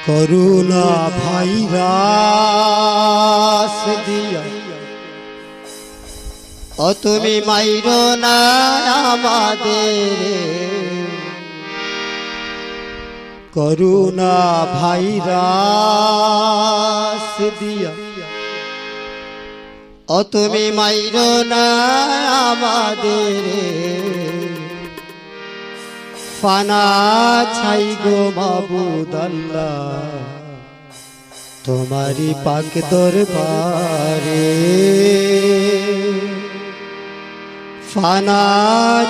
করুণা virus দিয়া ও তুমি মাইরো না আমাদের, করুণা ভাইরাস দিয়া ও তুমি মাইরো না আমাদের, ফানা ছাই গো মাবুদ আল্লাহ তোমারি পাক দরবারে, ফানা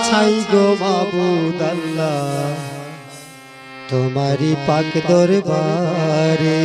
ছাই গো মাবুদ আল্লাহ তোমারি পাক দরবারে।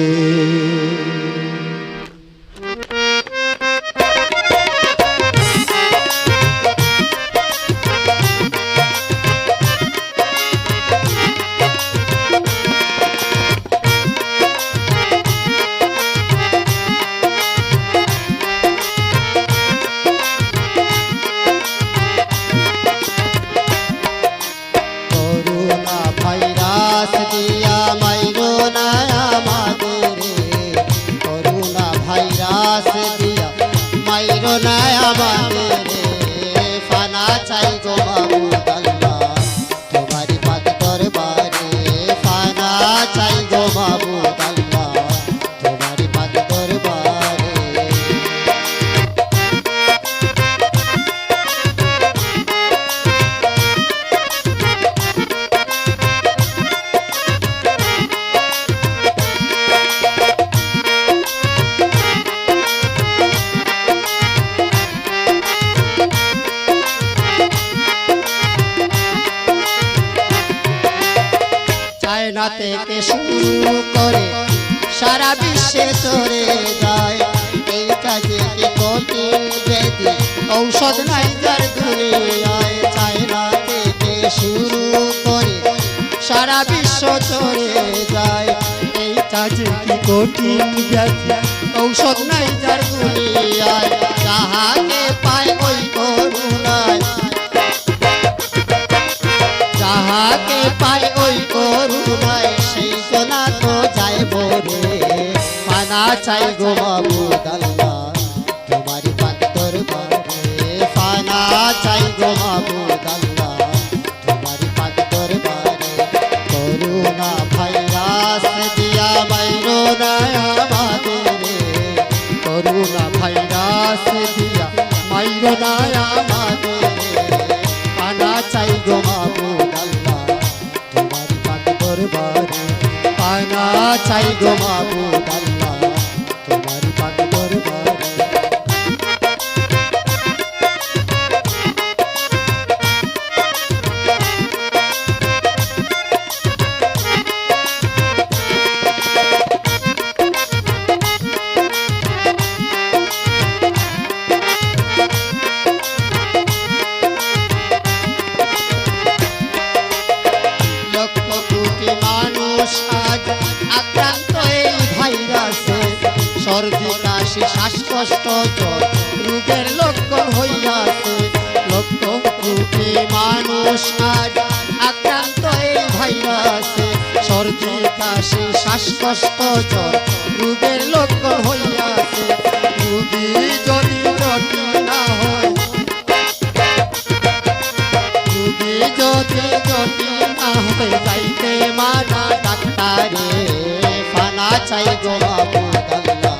চায়না থেকে শুরু করে সারা বিশ্বে চলে যায়, এই কাজে কি কঠিন ব্যাধি ঔষধ নাই যার দুনিয়ায়। চায়না থেকে শুরু করে সারা বিশ্ব চলে যায়, এই কাজে কি কঠিন ব্যাধি ঔষধ নাই যার দুনিয়ায়। যাহাকে পায় ওই করুণায়, যাহাকে পায় ওই করুণায় সেই সোনা তো যায় বরে, পানা চাই গো মাবুদ আল্লাহ তোমারি পাক দরবারে, পানা চাই গো মাবুদ আল্লাহ তোমারি পাক দরবারে। করুণা ভাইরাস দিয়া মাইরো না আমাদের, করুণা ভাইরাস দিয়া মাইরো না আমাদের, পানা চাই গো মাবুদ আল্লাহ তোমারি পাক দরবারে, পানা চাই গো মাবুদ আল্লাহ তোমারি পাক দরবারে। সর্দি কাশি শ্বাসকষ্ট জ্বর রোগের লক্ষণ হইয়াছে, লক্ষ কোটি মানুষ আজ আক্রান্ত এই ভাইরাসে। সর্দি কাশি শ্বাসকষ্ট জ্বর রোগের লক্ষণ হইয়াছে, রোগী যদি জটিল না হয়, রোগী যদি জটিল না হয় যাইতে মানা ডাক্তারে, ফানা চাই গো মাবুদ আল্লাহ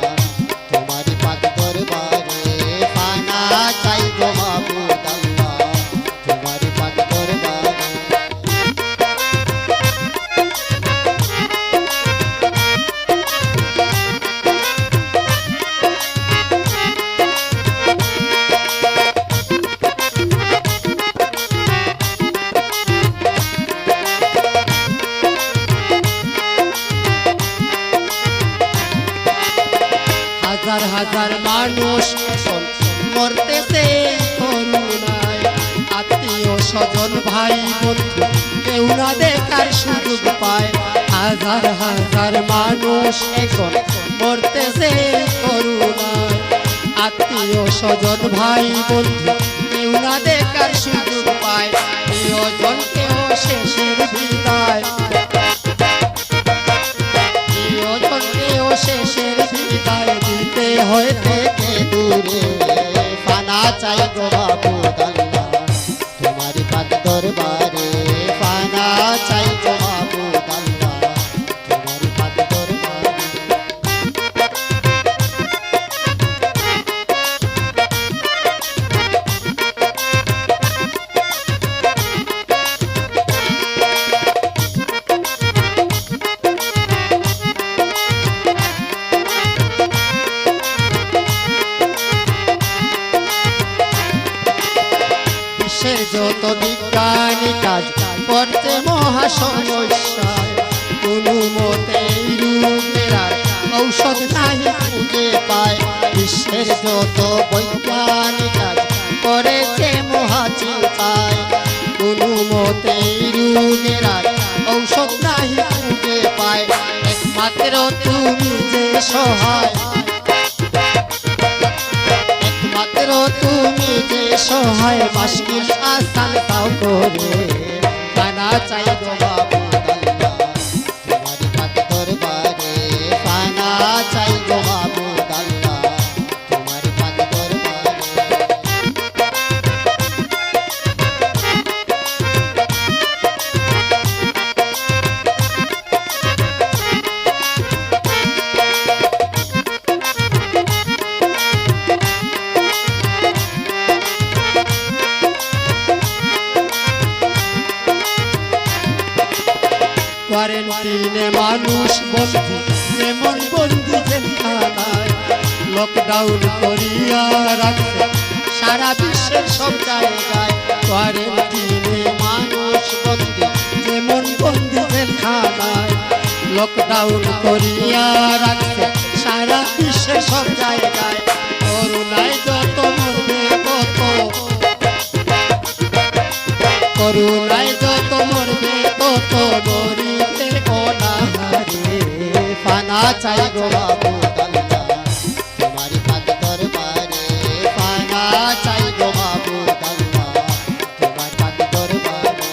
তোমারি পাক দরবারে, পানা চাই গো মাবুদ আল্লাহ তোমারি পাক দরবারে। হাজার হাজার মানুষ মরতেছে করুণায়, আত্মীয় স্বজন ভাই বন্ধু কেউ না দেখার সুযোগ পায়। হাজার হাজার মানুষ এখন মরতেছে করুণায়, আত্মীয় স্বজন ভাই বন্ধু কেউ না দেখার সুযোগ পায়। প্রিয়জনকেও শেষের বিদায়, যত বৈজ্ঞানিক কাজ করেছে মহাচিন্তায়, কোনো মতেই রোগের আর ঔষধ নাই খুঁজে পায়। একমাত্র তুমি যে সহায়, একমাত্র তুমি যে সহায়, মুশকিল আসান পাও করে। পানা চাই গো মাবুদ আল্লাহ তোমার পাক দরবারে, পানা চাই গো মাবুদ আল্লাহ তোমার পাক দরবারে। কোয়ারেন্টিনে মানুষ বন্দী, এমন বন্দী জেলখানায়, লকডাউন করিয়া রাখছে সারা বিশ্বের সব জায়গায়। কোয়ারেন্টিনে মানুষ বন্দী, যেমন বন্দী জেলখানায়, লকডাউন করিয়া রাখছে সারা বিশ্বের সব জায়গায়। করুণায় যত মরবে তত, করুণায় যত মরবে তত মরিবে অনাহারে। পানা চাই গো মাবুদ আল্লাহ তোমার পাক দরবারে, পানা চাই গো মাবুদ আল্লাহ তোমার পাক দরবারে।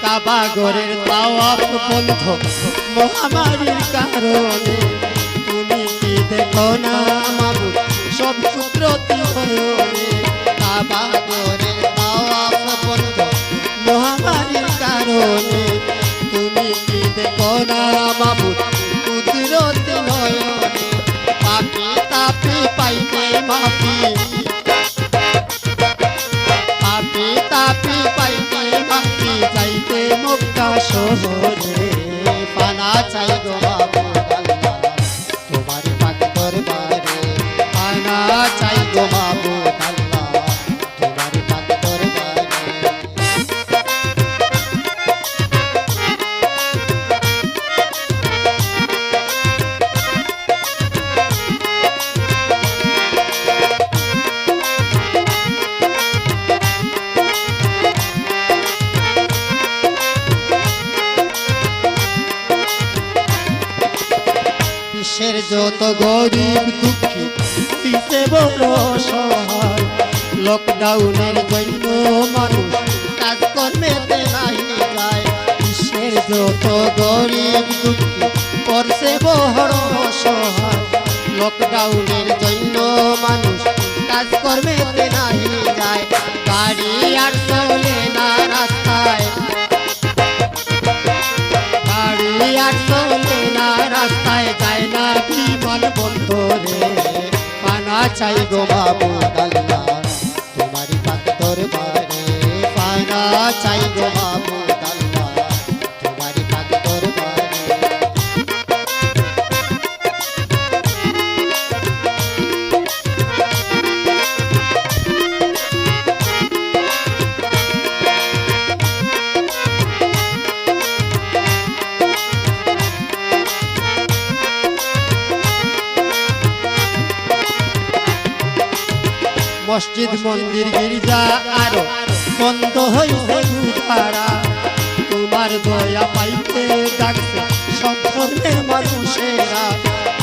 কাবাগরের তাওয়াফ বন্ধ মহামারীর কারণে, তুমি কি দেখো না মাবুদ সব কুদরতি হয়নে। কাবাগরের তাওয়াফ বন্ধ মহামারীর কারণে, তুমি কি দেখো না মাবুদ কুদরতি হয়নে। পাপি তাপি পাইতে মাফি, পাপি তাপি পাইতে মাফি, যাইতে মক্কা শহরে। পানা চাই গো মাবুদ আল্লাহ তোমার পাক দরবারে, পানা চাই গো মাবুদ আল্লাহ তোমার পাক দরবারে। বিশ্বের যত গরিব দুঃখী হইছে বড় সহায়, লকডাউনের জন্য মানুষ কাজকর্মেতে নাই যায়। বিশ্বের যত গরিব দুঃখী করছে বড় সহায়, লকডাউনের জন্য মানুষ কাজকর্মেতে নাই যায়। গাড়ি আর চলে না রাস্তায়, গাড়ি আর চলে না রাস্তায়, যায় না বিমান বন্দরে। পানা চাই গো মাবুদ আল্লাহ তোমার পাক দরবারে, পানা চাই গো মাবুদ আল্লাহ তোমার পাক দরবারে। মসজিদ মন্দির গির্জা আরো বন্ধ হইছে দুধারা, তোমার দয়া পাইতে ডাকছে সব ধর্মের মানুষেরা।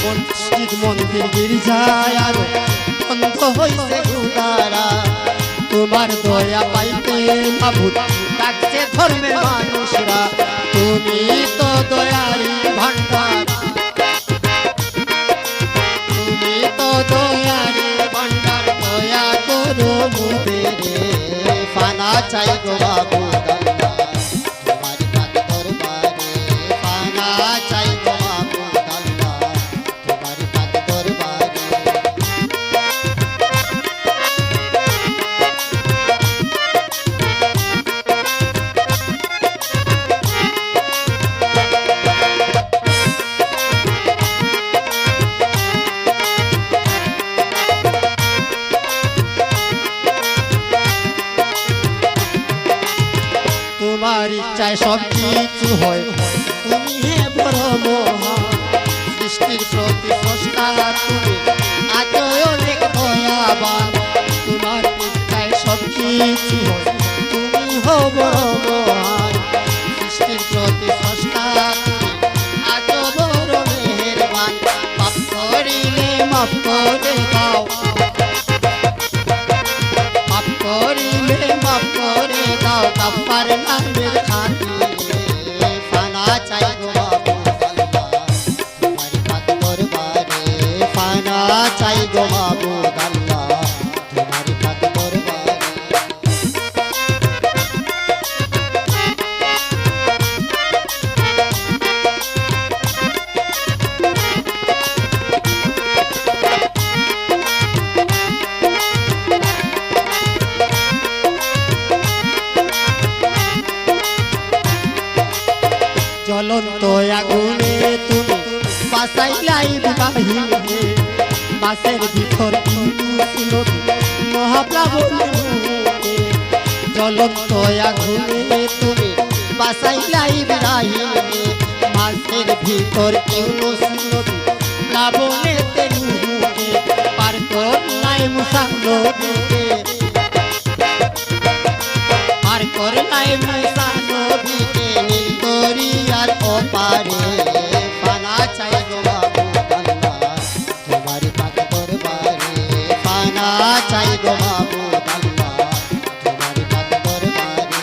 মসজিদ মন্দির গির্জা আরো বন্ধ হইছে দুধারা, তোমার দয়া পাইতে মাবুদ ডাকছে ধর্মের মানুষরা। তুমি তো দয়ারি ভান্ডার, তুমি তো দয়ারি ভান্ডার, দয়া করো মুদেরে। পানা চাই গো মাবুদ আল্লাহ তোমার পাক দরবারে, পানা চাই গো মাবুদ আল্লাহ তোমার পাক দরবারে। তোমার ইচ্ছায় সব কিছু হয়, তুমি হে বড় মহান। সৃষ্টির প্রতি স্রষ্টা তুমি, আজও অনেক দয়াবান। তোমার ইচ্ছায় সব কিছু হয়, তুমি হো বড় মহান। সৃষ্টির প্রতি স্রষ্টা তুমি, আজও বড় মেহেরবান। পাপ করিলে মাফ করে দাও, মাফ করিলে মাফ করে দাও। কাফার নামের খাতিরে ফানা চাই গো মাবুদ আল্লাহ, তোমার পাক দরবারে। ফানা চাই গো মাবুদ আল্লাহ, তোমার পাক দরবারে। জ্বলন্ত আগুনে তুমি বাঁচাইলাই ইব্রাহিমকে, মাছের ভিতর ছিল মহাপ্লাবনে। জ্বলন্ত আগুনে তুমি বাঁচাইলাই ইব্রাহিমকে, মাছের ভিতর ইউনুস নবী প্লাবনেতে নূহকে। পার করলাই মুসা নবীকে, পার করলাই মুসা নবীকে নীল দরিয়ার ওপারে। ফানা চাই গো মাবুদ আল্লাহ, তোমার পাক দরবারে। ফানা চাই গো মাবুদ আল্লাহ, তোমার পাক দরবারে।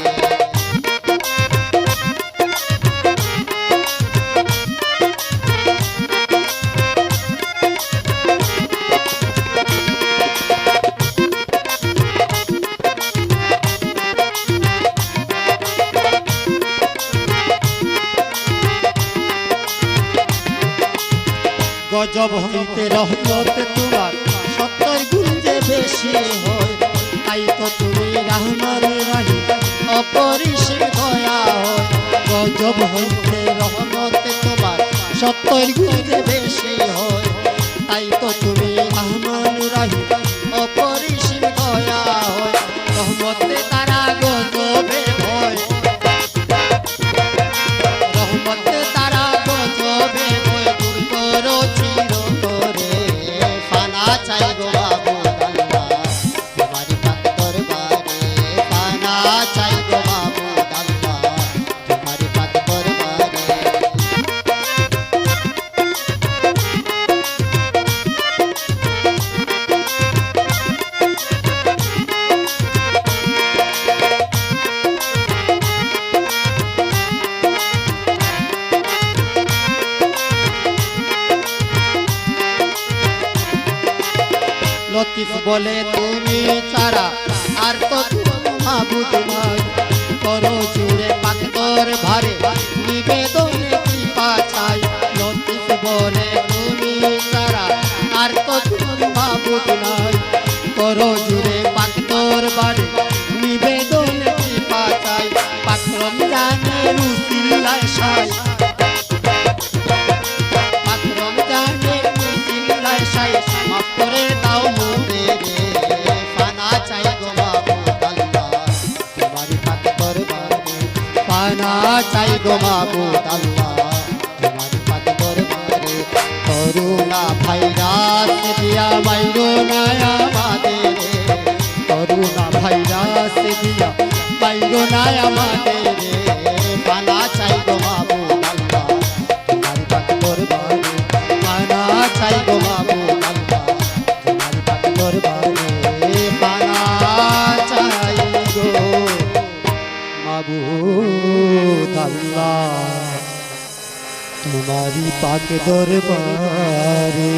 গজব হইতে রহমত তোমার 70 গুণ যে বেশি হয়, তাই তো তুমি রহমান রহিম অপরিসীম দয়া হয়। গজব হইতে রহমত তোমার 70 গুণ যে বেশি হয়, তাই তো তুমি রহমান রহিম অপরিসীম দয়া হয়। রহমতে তারা গজবে ভয়, রহমতে তারা গজবে ভয় দূর করো চিরতরে। ফানা চাই গো মাবুদ আল্লাহ, তোমার পাক দরবারে। ফানা চাই গো মাবুদ আল্লাহ, তোমার পাক দরবারে। লতিফ বলে তুমি ছাড়া আর তো কোনো মাবুদ নাই। করো জুড়ে পাক দরবারে নিবেদনে কৃপা চাই। লতিফ বলে তুমি ছাড়া আর তো কোনো মাবুদ নাই। করো জুড়ে পাক দরবারে নিবেদনে কৃপা চাই। পাক রমজানের উসিলায় সাই, পাক রমজানের উসিলায় সাই। মাফ করে দাও মোদেরে। ফানা চাই গো মাবুদ আল্লাহ, তোমার পাক দরবারে। ফানা চাই গো মাবুদ আল্লাহ, তোমার পাক দরবারে। করুণা ভাইরাস দিয়া মাইরো না আমাদের, করুণা ভাইরাস দিয়া মাইরো না আমাদের। ফানা চাই গো মাবুদ আল্লাহ, তোমার পাক দরবারে। ফানা চাই গো মাবুদ আল্লাহ, তোমার পাক দরবারে। ফানা চাই গো মাবুদ আল্লাহ, তোমারি পাক দরবারে।